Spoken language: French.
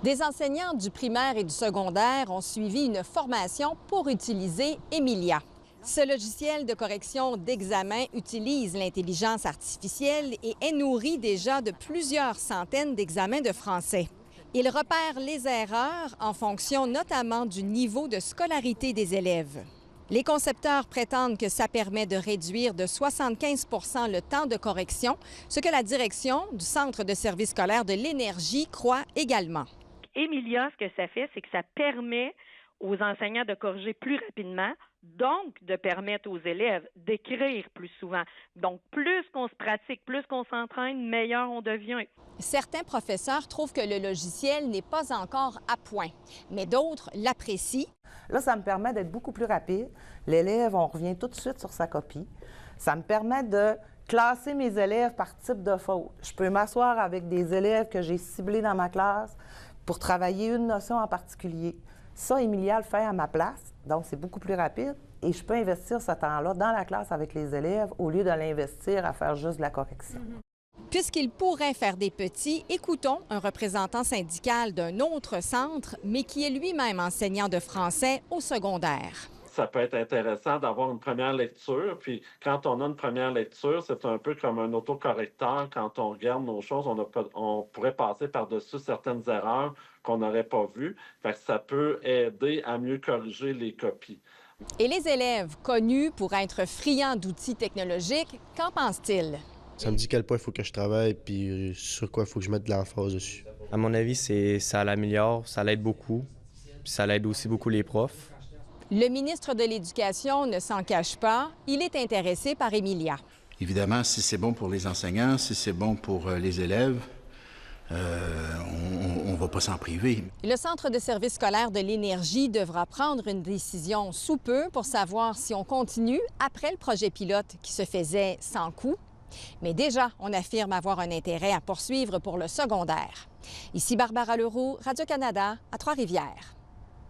Des enseignants du primaire et du secondaire ont suivi une formation pour utiliser Emilia. Ce logiciel de correction d'examen utilise l'intelligence artificielle et est nourri déjà de plusieurs centaines d'examens de français. Il repère les erreurs en fonction notamment du niveau de scolarité des élèves. Les concepteurs prétendent que ça permet de réduire de 75 % le temps de correction, ce que la direction du Centre de service scolaire de l'énergie croit également. Emilia, ce que ça fait, c'est que ça permet aux enseignants de corriger plus rapidement, donc de permettre aux élèves d'écrire plus souvent. Donc, plus qu'on se pratique, plus qu'on s'entraîne, meilleur on devient. Certains professeurs trouvent que le logiciel n'est pas encore à point, mais d'autres l'apprécient. Là, ça me permet d'être beaucoup plus rapide. L'élève, on revient tout de suite sur sa copie. Ça me permet de classer mes élèves par type de faute. Je peux m'asseoir avec des élèves que j'ai ciblés dans ma classe pour travailler une notion en particulier. Ça, Emilia le fait à ma place, donc c'est beaucoup plus rapide et je peux investir ce temps-là dans la classe avec les élèves au lieu de l'investir à faire juste de la correction. Puisqu'il pourrait faire des petits, écoutons un représentant syndical d'un autre centre, mais qui est lui-même enseignant de français au secondaire. Ça peut être intéressant d'avoir une première lecture. Puis quand on a une première lecture, c'est un peu comme un autocorrecteur. Quand on regarde nos choses, on pourrait passer par-dessus certaines erreurs qu'on n'aurait pas vues. Fait que ça peut aider à mieux corriger les copies. Et les élèves, connus pour être friands d'outils technologiques, qu'en pensent-ils? Ça me dit quel point il faut que je travaille puis sur quoi il faut que je mette de l'emphase dessus. À mon avis, ça l'améliore, ça l'aide beaucoup. Puis ça l'aide aussi beaucoup les profs. Le ministre de l'Éducation ne s'en cache pas. Il est intéressé par Emilia. Évidemment, si c'est bon pour les enseignants, si c'est bon pour les élèves, on ne va pas s'en priver. Le Centre de service scolaire de l'énergie devra prendre une décision sous peu pour savoir si on continue après le projet pilote qui se faisait sans coût. Mais déjà, on affirme avoir un intérêt à poursuivre pour le secondaire. Ici Barbara Leroux, Radio-Canada, à Trois-Rivières.